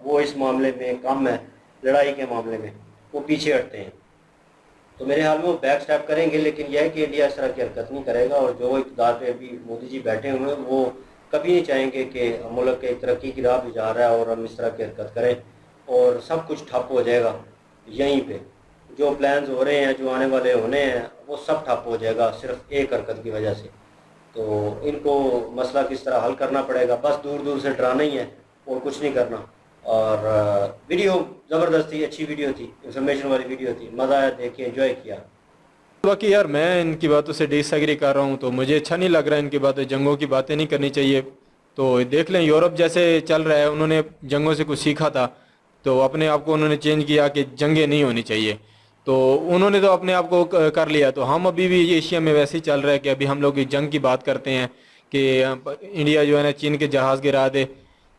वो इस मामले में कम है, लड़ाई के मामले में वो पीछे हटते हैं। तो मेरे हाल में वो बैक स्टेप करेंगे, लेकिन यह है कि इंडिया इस तरह की हरकत नहीं करेगा। और जो इक़्तिदार पे अभी मोदी जी बैठे हुए हैं, वो कभी नहीं चाहेंगे कि मुल्क के तरक्की की राह पे जा रहा है और हम इस तरह की हरकत करें और सब कुछ ठप हो जाएगा। यहीं पे जो प्लान्स हो रहे हैं, जो आने वाले होने हैं, वो सब ठप हो जाएगा सिर्फ एक हरकत की वजह से। तो इनको मसला किस तरह हल करना पड़ेगा, बस दूर दूर से डराना ही है और कुछ नहीं करना। और वीडियो ज़बरदस्त थी, अच्छी वीडियो थी, इंफॉर्मेशन वाली वीडियो थी, मज़ा आया, देख के एंजॉय किया। बाकी यार मैं इनकी बातों से डिसएग्री कर रहा हूँ, तो मुझे अच्छा नहीं लग रहा है इनकी बातें, जंगों की बातें नहीं करनी चाहिए। तो देख लें यूरोप जैसे चल रहा है, उन्होंने जंगों से कुछ सीखा था, तो अपने आप को उन्होंने चेंज किया कि जंगें नहीं होनी चाहिए, तो उन्होंने तो अपने आप को कर लिया। तो हम अभी भी एशिया में वैसे ही चल रहा है कि अभी हम लोग जंग की बात करते हैं कि इंडिया जो है ना चीन के जहाज़ गिरा दे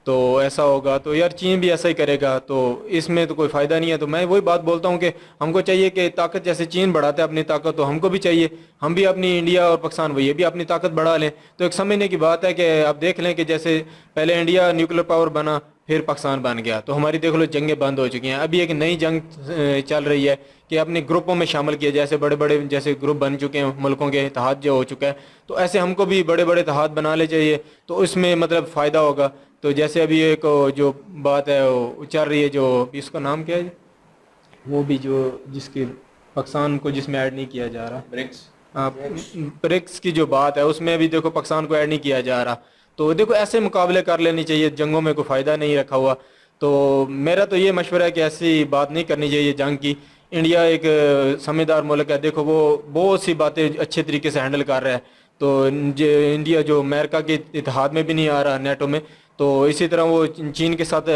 तो ऐसा होगा, तो यार चीन भी ऐसा ही करेगा, तो इसमें तो कोई फ़ायदा नहीं है। तो मैं वही बात बोलता हूँ कि हमको चाहिए कि ताकत जैसे चीन बढ़ाता है अपनी ताकत, तो हमको भी चाहिए, हम भी अपनी इंडिया और पाकिस्तान वही भी अपनी ताकत बढ़ा लें। तो एक समझने की बात है कि आप देख लें कि जैसे पहले इंडिया न्यूक्लियर पावर बना, फिर पाकिस्तान बन गया, तो हमारी देख लो जंगें बंद हो चुकी हैं। अभी एक नई जंग चल रही है कि अपने ग्रुपों में शामिल किया, जैसे बड़े बड़े जैसे ग्रुप बन चुके हैं, मुल्कों के इत्तेहाद जो हो चुका है, तो ऐसे हमको भी बड़े बड़े इत्तेहाद बना ले चाहिए, तो इसमें मतलब फ़ायदा होगा। तो जैसे अभी एक जो बात है वो चल रही है, जो इसका नाम क्या है, वो भी जो जिसके पाकिस्तान को जिसमें ऐड नहीं किया जा रहा, ब्रिक्स। ब्रिक्स की जो बात है उसमें भी देखो पाकिस्तान को ऐड नहीं किया जा रहा। तो देखो ऐसे मुकाबले कर लेनी चाहिए, जंगों में कोई फ़ायदा नहीं रखा हुआ। तो मेरा तो ये मशवरा है कि ऐसी बात नहीं करनी चाहिए जंग की। इंडिया एक समझदार मुल्क है, देखो वो बहुत सी बातें अच्छे तरीके से हैंडल कर रहा है। तो इंडिया जो अमेरिका के इत्तेहाद में भी नहीं आ रहा, नेटो में, तो इसी तरह वो चीन के साथ,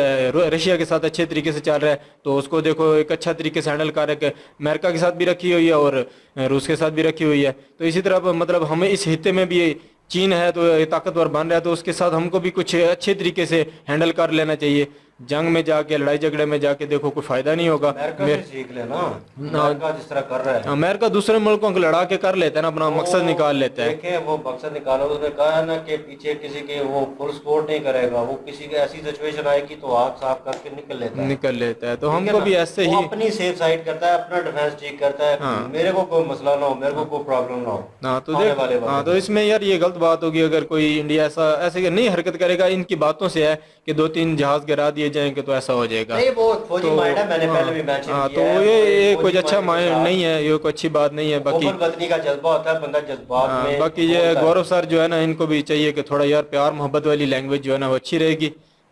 रशिया के साथ अच्छे तरीके से चल रहा है। तो उसको देखो एक अच्छा तरीके से हैंडल कर रहा है कि अमेरिका के साथ भी रखी हुई है और रूस के साथ भी रखी हुई है। तो इसी तरह मतलब हमें इस हिस्से में भी चीन है तो ये ताकतवर बन रहा है, तो उसके साथ हमको भी कुछ अच्छे तरीके से हैंडल कर लेना चाहिए। जंग में जाके, लड़ाई झगड़े में जाके देखो कोई फायदा नहीं होगा। अमेरिका से सीख लेना, अमेरिका जिस तरह कर रहा है। अमेरिका दूसरे मुल्कों को लड़ा के कर लेता है ना, अपना मकसद निकाल लेता है। देखे वो मकसद निकाला, उसने कहा है ना कि पीछे किसी के वो फुल सपोर्ट नहीं करेगा, वो किसी की ऐसी सिचुएशन आएगी तो हाथ साफ करके निकल लेता है। तो हमको भी ऐसे ही अपनी सेफ साइड करता है, अपना डिफेंस ठीक करता है। मेरे को कोई मसला ना हो, मेरे को कोई प्रॉब्लम ना हो। तो देख, तो इसमें यार ये गलत बात होगी अगर कोई इंडिया ऐसे नहीं हरकत करेगा। इनकी बातों से है कि 2-3 जहाज गिरा दिए जाएंगे तो ऐसा हो जाएगा। नहीं, वो फौजी माइंड है, मैंने पहले भी मेंशन किया तो है। ये कुछ अच्छा माइंड नहीं है, ये कोई अच्छी बात नहीं है। बाकी वतनी का जज्बा होता है, बंदा जज्बात में। बाकी ये गौरव सर जो है ना, इनको भी चाहिए कि थोड़ा यार प्यार मोहब्बत वाली लैंग्वेज जो है ना वो अच्छी रहेगी।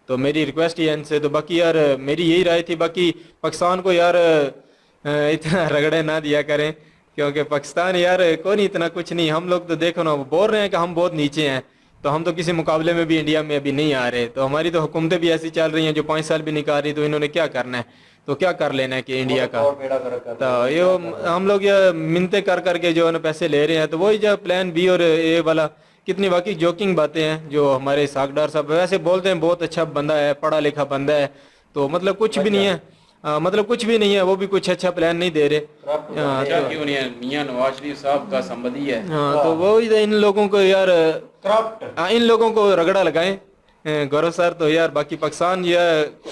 तो मेरी रिक्वेस्ट ही है इनसे। तो बाकी यार मेरी यही राय थी। बाकी पाकिस्तान को यार इतना रगड़े ना दिया करें, क्योंकि पाकिस्तान यार कोई नहीं, इतना कुछ नहीं। हम लोग तो देखो ना, बोल रहे हैं कि हम बहुत नीचे हैं, तो हम तो किसी मुकाबले में भी इंडिया में अभी नहीं आ रहे। तो हमारी तो हुकूमतें भी ऐसी चल रही हैं जो 5 साल भी नहीं कर रही, तो इन्होंने क्या करना है, तो क्या कर लेना है कि इंडिया का। तो ये हम लोग ये मिन्नतें कर करके जो है ना पैसे ले रहे हैं, तो वही जो प्लान बी और ए वाला, कितनी वाकई जोकिंग बातें हैं जो हमारे सागडार साहब वैसे बोलते हैं, बहुत अच्छा बंदा है, पढ़ा लिखा बंदा है, तो मतलब कुछ भी नहीं है, मतलब कुछ भी नहीं है, वो भी कुछ अच्छा प्लान नहीं दे रहे। क्यों नहीं है, मियां नवाज शरीफ साहब का संबंधी है। तो वो इन लोगों को यार, इन लोगों को रगड़ा लगाएं गौरव सर। तो यार बाकी पाकिस्तान ये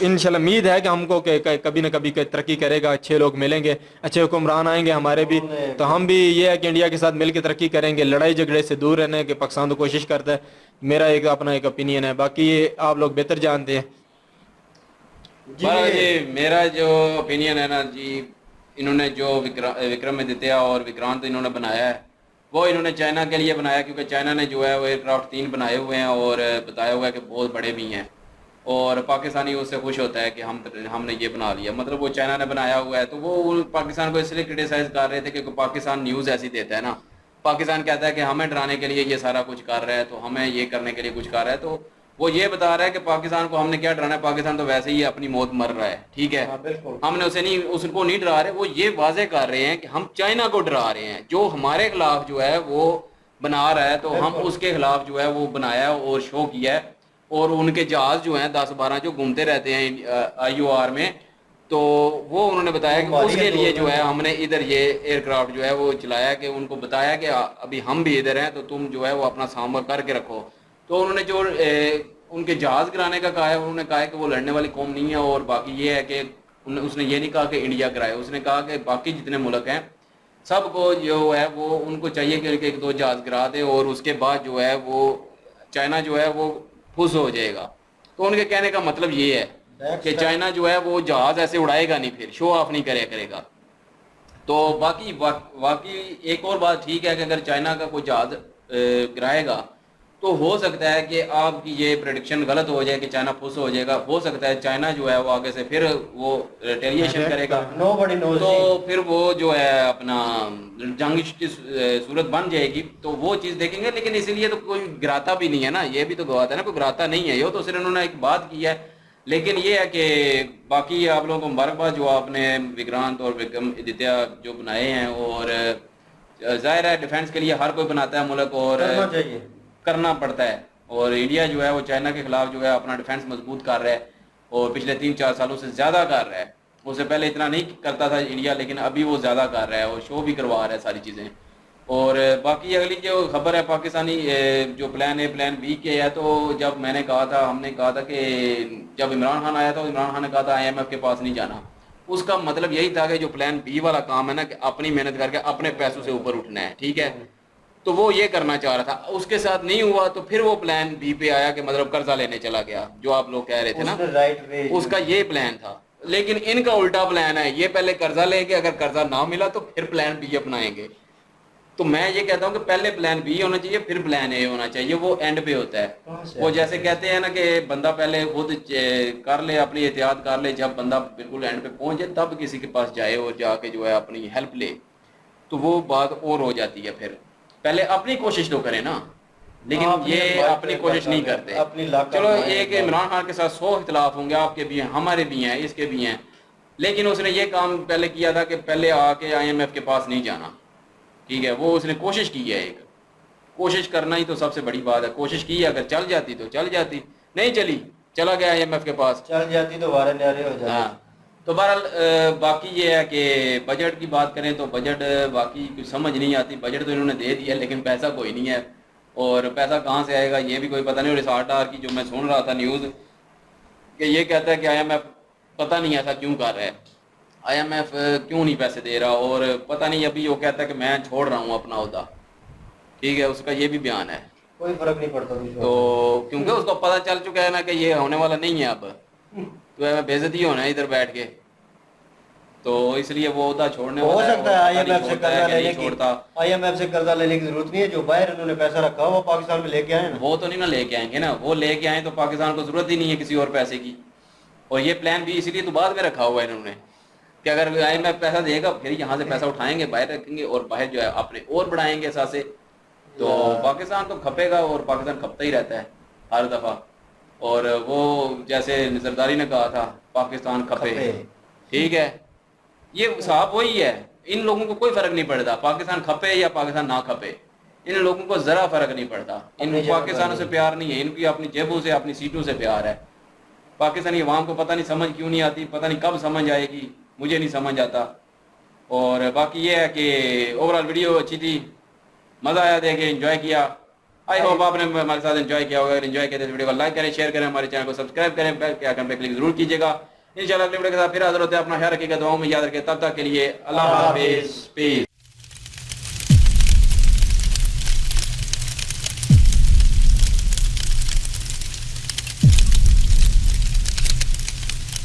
इंशाल्लाह उम्मीद है कि हमको कभी ना कभी तरक्की करेगा, अच्छे लोग मिलेंगे, अच्छे हुक्मरान आएंगे हमारे भी, तो हम भी ये है कि इंडिया के साथ मिलकर तरक्की करेंगे, लड़ाई झगड़े से दूर रहने की पाकिस्तान तो कोशिश करता है। मेरा एक अपना एक ओपिनियन है, बाकी ये आप लोग बेहतर जानते हैं। जी मेरा जो ओपिनियन है ना जी, इन्होंने जो विक्रमादित्य और विक्रांत इन्होंने बनाया है, वो इन्होंने चाइना के लिए बनाया, क्योंकि चाइना ने जो है वो एयरक्राफ्ट 3 बनाए हुए हैं और बताया हुआ है कि बहुत बड़े भी हैं, और पाकिस्तानी उससे खुश होता है कि हमने ये बना लिया, मतलब वो चाइना ने बनाया हुआ है। तो वो पाकिस्तान को इसलिए क्रिटिसाइज कर रहे थे क्योंकि पाकिस्तान न्यूज़ ऐसी देता है ना, पाकिस्तान कहता है कि हमें डराने के लिए ये सारा कुछ कर रहा है, तो हमें ये करने के लिए कुछ कर रहा है, तो वो ये बता रहा है कि पाकिस्तान को हमने क्या डराना है, पाकिस्तान तो वैसे ही अपनी मौत मर रहा है, ठीक है। हाँ, बिल्कुल। हमने उसको नहीं डरा रहे, वो ये वाजे कर रहे हैं कि हम चाइना को डरा रहे हैं, जो हमारे खिलाफ जो है वो बना रहा है, तो हम उसके खिलाफ जो है वो बनाया और शो किया है। और उनके जहाज जो हैं 10-12 जो घूमते रहते हैं IOR में, तो वो उन्होंने बताया कि उसके लिए जो है हमने इधर ये एयरक्राफ्ट जो है वो चलाया, कि उनको बताया कि अभी हम भी इधर हैं, तो तुम जो है वो अपना सामना करके रखो। तो उन्होंने जो उनके जहाज गिराने का कहा है, उन्होंने कहा है कि वो लड़ने वाली कौम नहीं है, और बाकी ये है कि उसने ये नहीं कहा कि इंडिया गिराए, उसने कहा कि बाकी जितने मुल्क हैं सबको जो है वो उनको चाहिए कि 1-2 जहाज गिरा दे, और उसके बाद जो है वो चाइना जो है वो खुश हो जाएगा। तो उनके कहने का मतलब ये है कि चाइना जो है वो जहाज ऐसे उड़ाएगा नहीं, फिर शो ऑफ नहीं करेगा। तो बाकी बाकी एक और बात ठीक है कि अगर चाइना का कोई जहाज गिराएगा तो हो सकता है कि आपकी ये प्रेडिक्शन गलत हो जाए कि चाइना खुश हो जाएगा, हो सकता है चाइना जो है वो आगे से फिर वो रिटेलिएशन करेगा, Nobody knows तो फिर वो जो है अपना जंग की सूरत बन जाएगी, तो वो चीज़ देखेंगे। लेकिन इसीलिए तो कोई गिराता भी नहीं है ना, ये भी तो गवाता है ना, कोई गिराता नहीं है, ये तो सिर्फ उन्होंने एक बात की है। लेकिन ये है कि बाकी आप लोगों को मुबारकबाद जो आपने विक्रांत और विक्रमादित्य जो बनाए हैं, और जाहिर है डिफेंस के लिए हर कोई बनाता है मुल्क, और करना पड़ता है। और इंडिया जो है वो चाइना के खिलाफ जो है अपना डिफेंस मजबूत कर रहा है, और पिछले 3-4 सालों से ज़्यादा कर रहा है। उससे पहले इतना नहीं करता था इंडिया, लेकिन अभी वो ज़्यादा कर रहा है और शो भी करवा रहा है सारी चीज़ें। और बाकी अगली जो खबर है पाकिस्तानी जो प्लान A प्लान B के है, तो जब हमने कहा था कि जब इमरान खान आया था, इमरान खान ने कहा था IMF के पास नहीं जाना, उसका मतलब यही था कि जो प्लान B वाला काम है ना, कि अपनी मेहनत करके अपने पैसों से ऊपर उठना है, ठीक है, तो वो ये करना चाह रहा था। उसके साथ नहीं हुआ तो फिर वो प्लान B पे आया कि मतलब कर्जा लेने चला गया, जो आप लोग कह रहे थे ना, उसका ये प्लान था। लेकिन इनका उल्टा प्लान है, ये पहले कर्जा लेंगे, अगर कर्जा ना मिला तो फिर प्लान B अपनाएंगे। तो मैं ये कहता हूँ कि पहले प्लान B होना चाहिए, फिर प्लान A होना चाहिए, वो एंड पे होता है। वो जैसे कहते हैं ना कि बंदा पहले खुद कर ले, अपनी एहतियात कर ले, जब बंदा बिल्कुल एंड पे पहुंच जाए तब किसी के पास जाए और जाके जो है अपनी हेल्प ले, तो वो बात और हो जाती है। फिर पहले अपनी कोशिश तो करें ना, लेकिन ये अपनी कोशिश नहीं करते। चलो एक इमरान खान के साथ 100 इख्तिलाफ होंगे, आपके भी हैं, हमारे भी हैं, इसके भी हैं, लेकिन उसने ये काम पहले किया था कि पहले आके IMF के पास नहीं जाना, ठीक है, वो उसने कोशिश की है। एक कोशिश करना ही तो सबसे बड़ी बात है। कोशिश की, अगर चल जाती तो चल जाती, नहीं चली, चला गया IMF के पास, चल जाती तो वारे न्यारे हो जाते। हाँ, तो बहरहाल बाकी ये है कि बजट की बात करें तो बजट बाकी कुछ समझ नहीं आती। बजट तो इन्होंने दे दिया, लेकिन पैसा कोई नहीं है, और पैसा कहाँ से आएगा ये भी कोई पता नहीं। और इस आर की जो मैं सुन रहा था न्यूज़ कि ये कहता है कि IMF पता नहीं ऐसा क्यों कर रहा है, IMF क्यों नहीं पैसे दे रहा, और पता नहीं अभी वो कहता है कि मैं छोड़ रहा हूँ अपना ओहदा, ठीक है, उसका ये भी बयान है। कोई फर्क नहीं पड़ता तो क्योंकि उसको पता चल चुका है ना कि ये होने वाला नहीं है, अब तो बेइज्जती होना है इधर बैठ के, तो इसलिए वो ओहदा छोड़ने हो वाला है। सकता है IMF से कर्जा लेने की, छोड़ता, IMF से कर्जा लेने की जरूरत नहीं है। जो बाहर उन्होंने पैसा रखा वो पाकिस्तान में लेके आए ना, वो तो नहीं ना लेके आएंगे ना, वो लेके आए तो पाकिस्तान को जरूरत ही नहीं है किसी और पैसे की। और ये प्लान भी इसीलिए तो बाद में रखा हुआ है इन्होंने कि अगर IMF पैसा देगा फिर यहाँ से पैसा उठाएंगे, बाहर रखेंगे, और बाहर जो है अपने और बढ़ाएंगे सासे, तो पाकिस्तान तो खपेगा, और पाकिस्तान खपता ही रहता है हर दफा। और वो जैसे जरदारी ने कहा था पाकिस्तान खपे, ठीक है, ये साहब वही है। इन लोगों को कोई फर्क नहीं पड़ता पाकिस्तान खपे या पाकिस्तान ना खपे, इन लोगों को जरा फर्क नहीं पड़ता। इन पाकिस्तान से प्यार नहीं है, इनकी अपनी जेबों से अपनी सीटों से प्यार है। पाकिस्तानी अवाम को पता नहीं समझ क्यों नहीं आती, पता नहीं कब समझ आएगी, मुझे नहीं समझ आता। और बाकी ये है कि ओवरऑल वीडियो अच्छी थी, मज़ा आया, देखे एंजॉय किया। आई होप आपने हमारे साथ एंजॉय किया होगा। एंजॉय किया तो वीडियो को लाइक करें, शेयर करें, हमारे चैनल को सब्सक्राइब करें, बेल के आइकन पे क्लिक जरूर कीजिएगा। इंशाल्लाह अगले वीडियो के साथ फिर हाजिर होते हैं। अपना ख्याल रखिएगा, दुआओं में याद रखिए। तब तक के लिए अल्लाह हाफिज़, पीस।